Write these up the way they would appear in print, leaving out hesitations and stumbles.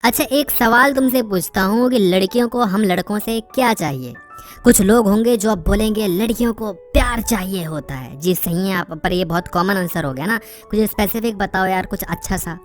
अच्छा, एक सवाल तुमसे पूछता हूँ कि लड़कियों को हम लड़कों से क्या चाहिए। कुछ लोग होंगे जो अब बोलेंगे लड़कियों को प्यार चाहिए होता है। जी सही है आप, पर ये बहुत कॉमन आंसर हो गया ना। कुछ स्पेसिफिक बताओ यार, कुछ अच्छा सा।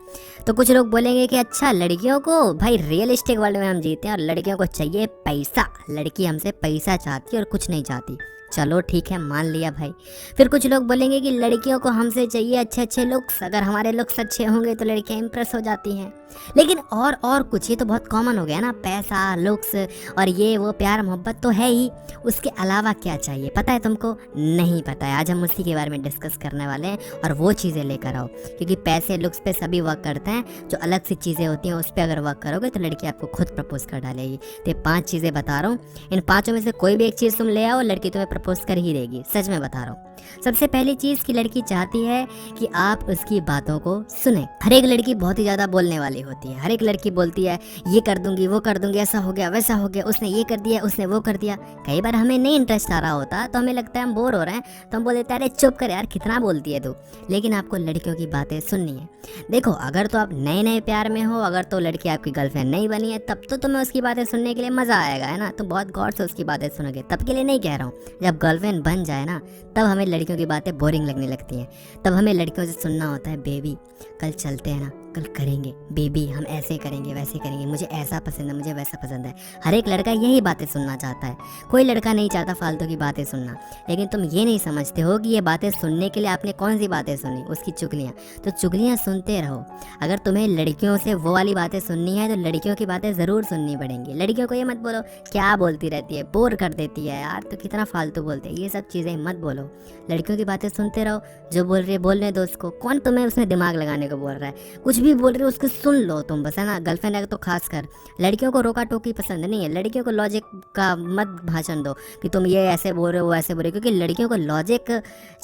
तो कुछ लोग बोलेंगे कि अच्छा, लड़कियों को भाई रियलिस्टिक वर्ल्ड में हम जीते हैं और लड़कियों को चाहिए पैसा। लड़की हमसे पैसा चाहती है और कुछ नहीं चाहती। चलो ठीक है, मान लिया भाई। फिर कुछ लोग बोलेंगे कि लड़कियों को हमसे चाहिए अच्छे अच्छे लुक्स, अगर हमारे लुक्स अच्छे होंगे तो लड़कियां इंप्रेस हो जाती हैं। लेकिन और कुछ, ये तो बहुत कॉमन हो गया ना, पैसा, लुक्स और ये वो प्यार मोहब्बत तो है ही। उसके अलावा क्या चाहिए पता है तुमको? नहीं पता है। आज हम उसी के बारे में डिस्कस करने वाले हैं और वो चीज़ें लेकर आओ, क्योंकि पैसे लुक्स पे सभी वर्क करते हैं। जो अलग सी चीज़ें होती हैं उस पर अगर वर्क करोगे तो लड़की आपको खुद प्रपोज कर डालेगी। तो ये 5 चीज़ें बता रहा हूँ, इन 5 में से कोई भी एक चीज़ तुम ले आओ, लड़की तुम्हें प्रपोज कर ही देगी। सच में बता रहा हूँ। सबसे पहली चीज़ की लड़की चाहती है कि आप उसकी बातों को सुने। हर एक लड़की बहुत ही ज़्यादा बोलने वाली होती है। हर एक लड़की बोलती है ये कर दूंगी, वो कर दूंगी, ऐसा हो गया, वैसा हो गया, उसने ये कर दिया, उसने वो कर दिया। कई बार हमें नहीं इंटरेस्ट आ रहा होता तो हमें लगता है हम बोर हो रहे हैं, तो हम बोल देते हैं अरे चुप कर यार, कितना बोलती है तू। लेकिन आपको लड़कियों की बातें सुननी है। देखो, अगर तो आप नए नए प्यार में हो, अगर तो लड़की आपकी गर्लफ्रेंड नहीं बनी है, तब तो तुम्हें उसकी बातें सुनने के लिए मज़ा आएगा, है ना। तुम बहुत गौर से उसकी बातें सुनोगे। तब के लिए नहीं कह रहा हूँ, जब गर्लफ्रेंड बन जाए ना, तब हमें लड़कियों की बातें बोरिंग लगने लगती हैं। तब हमें लड़कियों से सुनना होता है, बेबी कल चलते हैं ना, कल करेंगे, बेबी हम ऐसे करेंगे, वैसे करेंगे, मुझे ऐसा पसंद है, मुझे वैसा पसंद है। हर एक लड़का यही बातें सुनना चाहता है। कोई लड़का नहीं चाहता फालतू की बातें सुनना। लेकिन तुम ये नहीं समझते हो कि ये बातें सुनने के लिए आपने कौन सी बातें सुनी, उसकी चुगलियाँ। तो चुगलियाँ सुनते रहो। अगर तुम्हें लड़कियों से वो वाली बातें सुननी है तो लड़कियों की बातें ज़रूर सुननी पड़ेंगी। लड़कियों को ये मत बोलो क्या बोलती रहती है, बोर कर देती है यार, तो कितना फालतू बोलते हैं, ये सब चीज़ें मत बोलो। लड़कियों की बातें सुनते रहो। जो बोल रही है बोलने दो उसको। कौन तुम्हें उसमें दिमाग लगाने को बोल रहा है? कुछ भी बोल रहे हो उसको सुन लो तुम, बस, है ना। गर्लफ्रेंड है तो खास कर। लड़कियों को रोका टोकी पसंद नहीं है। लड़कियों को लॉजिक का मत भाषण दो कि तुम ये ऐसे बोल रहे हो, वो ऐसे बोल रहे हो, क्योंकि लड़कियों को लॉजिक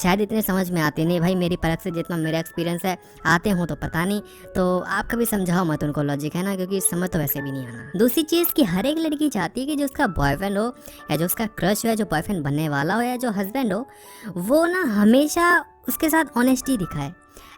शायद इतने समझ में आते नहीं। भाई मेरी परख से जितना मेरा एक्सपीरियंस है, आते हो तो पता नहीं, तो आप कभी समझाओ मत उनको लॉजिक, है ना, क्योंकि समझ तो वैसे भी नहीं आना। दूसरी चीज़ कि हर एक लड़की चाहती है कि जो उसका बॉयफ्रेंड हो या जो उसका क्रश हो या जो बॉयफ्रेंड बनने वाला हो या जो हस्बैंड हो, वो ना हमेशा उसके साथ ऑनेस्टी दिखाए।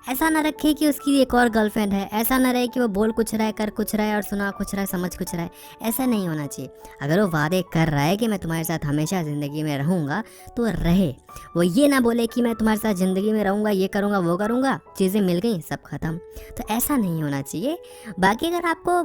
ऐसा ना रखे कि उसकी एक और गर्लफ्रेंड है। ऐसा ना रहे कि वो बोल कुछ रहा है, कर कुछ रहा है और सुना कुछ रहा है, समझ कुछ रहा है। ऐसा नहीं होना चाहिए। अगर वो वादे कर रहा है कि मैं तुम्हारे साथ हमेशा ज़िंदगी में रहूँगा, तो रहे। वो ये ना बोले कि मैं तुम्हारे साथ ज़िंदगी में रहूँगा, ये करूँगा, वो करूँगा, चीज़ें मिल गई सब ख़त्म। तो ऐसा नहीं होना चाहिए। बाकी अगर आपको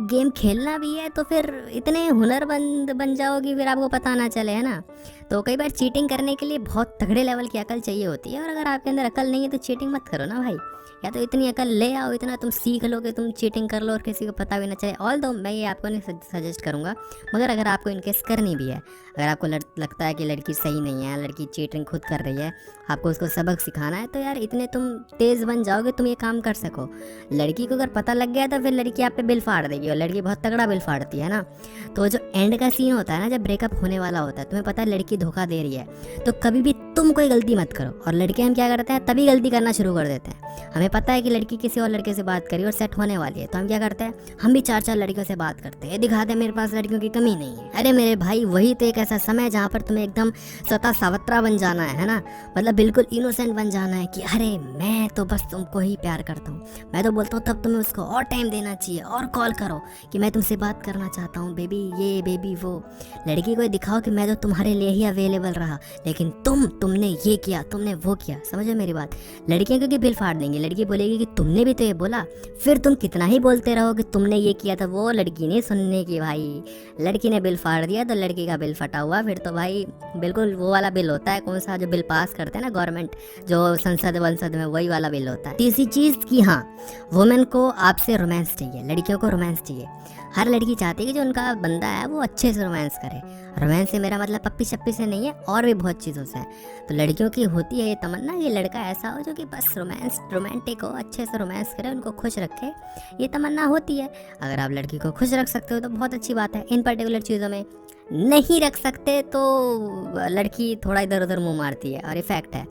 गेम खेलना भी है तो फिर इतने हुनरमंद बन जाओ कि फिर आपको पता ना चले, है ना। तो कई बार चीटिंग करने के लिए बहुत तगड़े लेवल की अकल चाहिए होती है, और अगर आपके अंदर अकल नहीं है तो चीटिंग मत करो ना भाई। या तो इतनी अकल ले आओ, इतना तुम सीख लो कि तुम चीटिंग कर लो और किसी को पता भी ना चले। ऑल दो मैं ये आपको नहीं सजेस्ट करूँगा, मगर अगर आपको इनकेस करनी भी है, अगर आपको लगता है कि लड़की सही नहीं है, लड़की चीटिंग खुद कर रही है, आपको उसको सबक सिखाना है, तो यार इतने तुम तेज़ बन जाओगे, तुम ये काम कर सको। लड़की को अगर पता लग गया तो फिर लड़की आप पे बिल फाड़ देगी, और लड़की बहुत तगड़ा बिल फाड़ती है ना। तो जो एंड का सीन होता है ना, जब ब्रेकअप होने वाला होता है, तुम्हें पता है लड़की धोखा दे रही है, तो कभी भी तुम कोई गलती मत करो। और लड़के हम क्या करते हैं, तभी गलती करना शुरू कर देते हैं। हमें पता है कि लड़की किसी और लड़के से बात करी और सेट होने वाली है, तो हम क्या करते हैं, हम भी 4 लड़कियों से बात करते हैं, दिखाते हैं मेरे पास लड़कियों की कमी नहीं है। अरे मेरे भाई, वही तो एक ऐसा समय है जहाँ पर तुम्हें एकदम स्वतः सावत्रा बन जाना है ना। मतलब बिल्कुल इनोसेंट बन जाना है कि अरे मैं तो बस तुमको ही प्यार करता हूँ। मैं तो बोलता हूँ तब तुम्हें उसको और टाइम देना चाहिए, और कॉल करो कि मैं तुमसे बात करना चाहता हूँ, बेबी ये, बेबी वो। लड़की को दिखाओ कि मैं तो तुम्हारे लिए ही अवेलेबल रहा, लेकिन तुमने ये किया, तुमने वो किया। समझो मेरी बात। लड़कियां क्योंकि बिल फाड़ देंगी, लड़की बोलेगी कि तुमने भी तो ये बोला। फिर तुम कितना ही बोलते रहो कि तुमने ये किया था, वो लड़की नहीं सुनने की भाई। लड़की ने बिल फाड़ दिया तो लड़की का बिल फटा हुआ। फिर तो भाई बिल्कुल वो वाला बिल होता है, कौन सा जो बिल पास करते हैं ना गवर्नमेंट, जो संसद वंसद में, वही वाला बिल होता है। तीसरी चीज़ कि हाँ, वुमेन को आपसे रोमांस चाहिए, लड़कियों को रोमांस चाहिए। हर लड़की चाहती है कि जो उनका बंदा है वो अच्छे से रोमांस करे। रोमांस से मेरा मतलब पप्पी शप्पी से नहीं है, और भी बहुत चीज़ों से है। तो लड़कियों की होती है ये तमन्ना, ये लड़का ऐसा हो जो कि बस रोमांटिक हो, अच्छे से रोमांस करे, उनको खुश रखे, ये तमन्ना होती है। अगर आप लड़की को खुश रख सकते हो तो बहुत अच्छी बात है। इन पर्टिकुलर चीज़ों में नहीं रख सकते तो लड़की थोड़ा इधर उधर मुँह मारती है, और इफेक्ट है।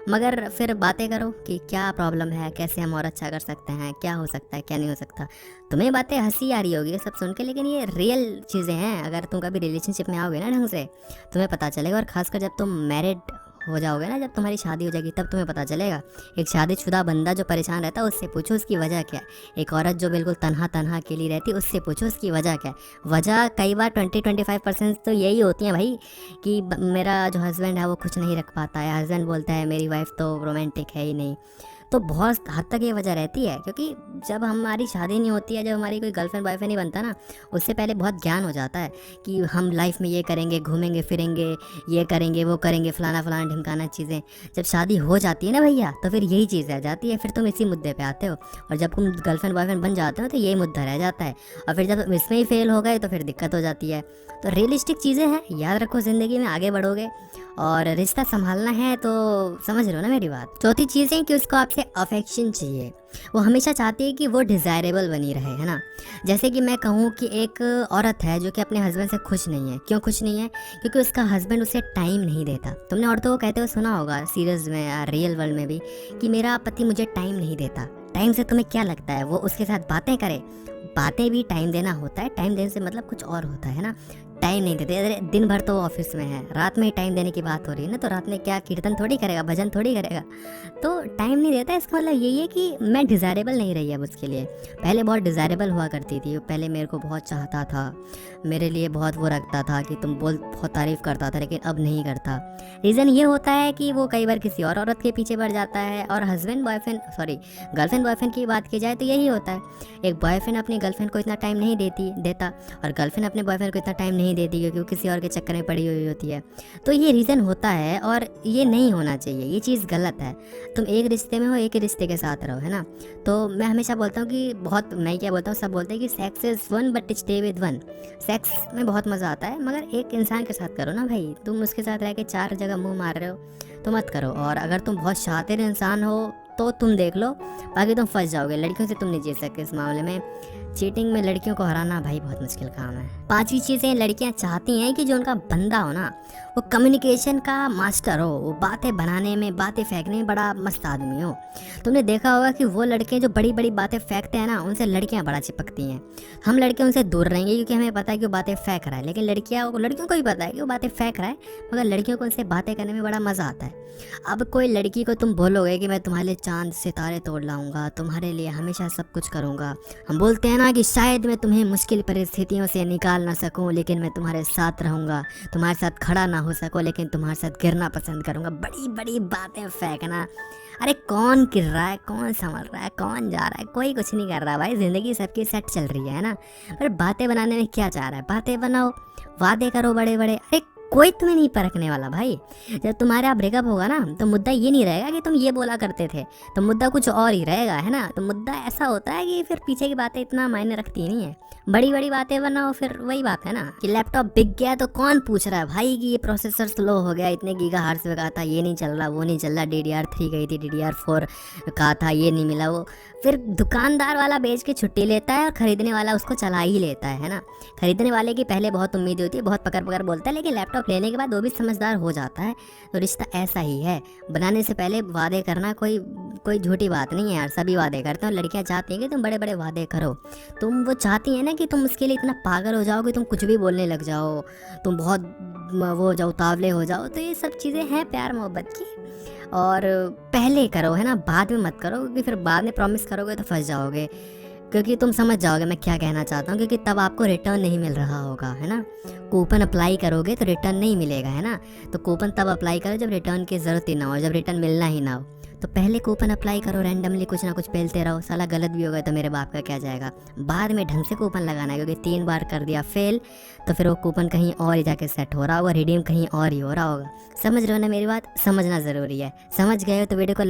मगर फिर बातें करो कि क्या प्रॉब्लम है, कैसे हम और अच्छा कर सकते हैं, क्या हो सकता है, क्या नहीं हो सकता। तुम्हें बातें हंसी आ रही होगी ये सब सुन के, लेकिन ये रियल चीज़ें हैं। अगर तुम कभी रिलेशनशिप में आओगे ना ढंग से, तुम्हें पता चलेगा। और खासकर जब तुम मैरिड हो जाओगे ना, जब तुम्हारी शादी हो जाएगी, तब तुम्हें पता चलेगा। एक शादीशुदा बंदा जो परेशान रहता है उससे पूछो उसकी वजह क्या है। एक औरत जो बिल्कुल तन्हा तन्हा अकेली रहती है उससे पूछो उसकी वजह क्या है। वजह कई बार 20-25% तो यही होती है भाई, कि मेरा जो हस्बैंड है वो कुछ नहीं रख पाता है, हस्बैंड बोलता है मेरी वाइफ तो रोमांटिक है ही नहीं। तो बहुत हद तक ये वजह रहती है, क्योंकि जब हमारी शादी नहीं होती है, जब हमारी कोई गर्लफ्रेंड बॉयफ्रेंड नहीं बनता ना, उससे पहले बहुत ज्ञान हो जाता है कि हम लाइफ में ये करेंगे, घूमेंगे फिरेंगे, ये करेंगे वो करेंगे, फलाना फलाना ढिमकाना चीज़ें। जब शादी हो जाती है ना भैया, तो फिर यही चीज़ रह जाती है, फिर तुम इसी मुद्दे पे आते हो। और जब तुम गर्लफ्रेंड बॉयफ्रेंड बन जाते हो तो यही मुद्दा रह जाता है, और फिर जब तुम इसमें ही फेल हो गए तो फिर दिक्कत हो जाती है। तो रियलिस्टिक चीज़ें हैं, याद रखो, ज़िंदगी में आगे बढ़ोगे और रिश्ता संभालना है तो समझ रहे हो ना मेरी बात। चौथी चीज़ है कि उसको आपसे अफेक्शन चाहिए, वो हमेशा चाहती है कि वो डिज़ायरेबल बनी रहे, है ना। जैसे कि मैं कहूँ कि एक औरत है जो कि अपने हस्बैंड से खुश नहीं है। क्यों खुश नहीं है? क्योंकि उसका हस्बैंड उसे टाइम नहीं देता। तुमने औरतों को कहते हुए सुना होगा सीरियस में या रियल वर्ल्ड में भी, कि मेरा पति मुझे टाइम नहीं देता। टाइम से तुम्हें क्या लगता है? वो उसके साथ बातें करे? बातें भी टाइम देना होता है, टाइम देने से मतलब कुछ और होता है ना। टाइम नहीं देते, अरे दिन भर तो ऑफिस में है, रात में ही टाइम देने की बात हो रही है ना, तो रात में क्या कीर्तन थोड़ी करेगा, भजन थोड़ी करेगा। तो टाइम नहीं देता, इसका मतलब यही है कि मैं डिज़ायरेबल नहीं रही अब उसके लिए। पहले बहुत डिज़ायरेबल हुआ करती थी, पहले मेरे को बहुत चाहता था, मेरे लिए बहुत वो रखता था कि तुम बहुत तारीफ़ करता था, लेकिन अब नहीं करता। रीज़न ये होता है कि वो कई बार किसी और औरत के पीछे पड़ जाता है। और गर्लफ्रेंड बॉयफ्रेंड की बात की जाए तो यही होता है, एक बॉयफ्रेंड अपनी गर्लफ्रेंड को इतना टाइम नहीं देता, और गर्लफ्रेंड अपने बॉयफ्रेंड को इतना टाइम नहीं देती, क्योंकि वो किसी और के चक्कर में पड़ी हुई होती है। तो ये रीज़न होता है, और ये नहीं होना चाहिए, ये चीज़ गलत है। तुम एक रिश्ते में हो, एक ही रिश्ते के साथ रहो, है ना। तो मैं हमेशा बोलता हूँ कि मैं क्या बोलता हूँ, सब बोलते हैं कि sex is one but stay with one. Sex में बहुत मज़ा आता है, मगर एक इंसान के साथ करो ना भाई। तुम उसके साथ रह के 4 जगह मुँह मार रहे हो तो मत करो। और अगर तुम बहुत शातिर इंसान हो तो तुम देख लो, बाकी तुम फंस जाओगे। लड़कियों से तुम नहीं जीत सकते इस मामले में। चीटिंग में लड़कियों को हराना भाई बहुत मुश्किल काम है। 5वीं चीज़ें, लड़कियां चाहती हैं कि जो उनका बंदा हो ना, वो कम्युनिकेशन का मास्टर हो, वो बातें बनाने में, बातें फेंकने में बड़ा मस्त आदमी हो। तुमने देखा होगा कि वो लड़के जो बड़ी बड़ी बातें फेंकते हैं ना, उनसे लड़कियां बड़ा चिपकती हैं। हम लड़के उनसे दूर रहेंगे क्योंकि हमें पता है कि वो बातें फेंक रहा है, लेकिन लड़कियों को भी पता है कि वो बातें फेंक रहा है, मगर लड़कियों को उनसे बातें करने में बड़ा मज़ा आता है। अब कोई लड़की को तुम बोलोगे कि मैं तुम्हारे लिए चांद सितारे तोड़ लाऊंगा, तुम्हारे लिए हमेशा सब कुछ करूंगा। हम बोलते हैं ना कि शायद मैं तुम्हें मुश्किल परिस्थितियों से निकाल ना सकूं, लेकिन मैं तुम्हारे साथ रहूंगा। तुम्हारे साथ खड़ा ना हो सकूं, लेकिन तुम्हारे साथ गिरना पसंद करूंगा। बड़ी बड़ी बातें फेंकना। अरे कौन गिर रहा है, कौन संभल रहा है, कौन जा रहा है? कोई कुछ नहीं कर रहा भाई, ज़िंदगी सबकी सेट चल रही है ना। पर बातें बनाने में क्या चाह रहा है? बातें बनाओ, वादे करो बड़े बड़े। अरे कोई तुम्हें नहीं परखने वाला भाई। जब तुम्हारा ब्रेकअप होगा ना, तो मुद्दा ये नहीं रहेगा कि तुम ये बोला करते थे, तो मुद्दा कुछ और ही रहेगा, है ना। तो मुद्दा ऐसा होता है कि फिर पीछे की बातें इतना मायने रखती नहीं है। बड़ी बड़ी बातें बनाओ, फिर वही बात है ना कि लैपटॉप बिक गया तो कौन पूछ रहा है भाई कि ये प्रोसेसर स्लो हो गया, इतने गीगाहर्ट्ज़ पे कहा था, ये नहीं चल रहा, वो नहीं चल रहा, DDR3 गई थी, DDR4 कहा था, ये नहीं मिला। वो फिर दुकानदार वाला बेच के छुट्टी लेता है और ख़रीदने वाला उसको चला ही लेता है ना। खरीदने वाले की पहले बहुत उम्मीद होती है, बहुत पकड़ पकड़ बोलता है, लेकिन लैपटॉप लेने के बाद वो भी समझदार हो जाता है। तो रिश्ता ऐसा ही है, बनाने से पहले वादे करना कोई झूठी बात नहीं है यार, सभी वादे करते हैं। लड़कियां चाहती हैं कि तुम बड़े बड़े वादे करो। तुम वो चाहती हैं ना कि तुम उसके लिए इतना पागल हो जाओ कि तुम कुछ भी बोलने लग जाओ, तुम बहुत वो जाओ तावले हो जाओ। तो ये सब चीज़ें हैं प्यार मोहब्बत की, और पहले करो, है ना, बाद में मत करो, क्योंकि फिर बाद में प्रॉमिस करोगे तो फंस जाओगे। क्योंकि तुम समझ जाओगे मैं क्या कहना चाहता हूँ, क्योंकि तब आपको रिटर्न नहीं मिल रहा होगा, है ना। कूपन अप्लाई करोगे तो रिटर्न नहीं मिलेगा, है ना। तो कूपन तब अप्लाई करो जब रिटर्न की ज़रूरत ही ना हो, जब रिटर्न मिलना ही ना हो। तो पहले कूपन अप्लाई करो, रैंडमली कुछ ना कुछ पेलते रहो, साला गलत भी होगा तो मेरे बाप का क्या जाएगा। बाद में ढंग से कूपन लगाना है, क्योंकि 3 बार कर दिया फेल तो फिर वो कूपन कहीं और ही जाके सेट हो रहा होगा, रिडीम कहीं और ही हो रहा होगा। समझ रहे हो ना मेरी बात? समझना ज़रूरी है। समझ गए हो तो वीडियो को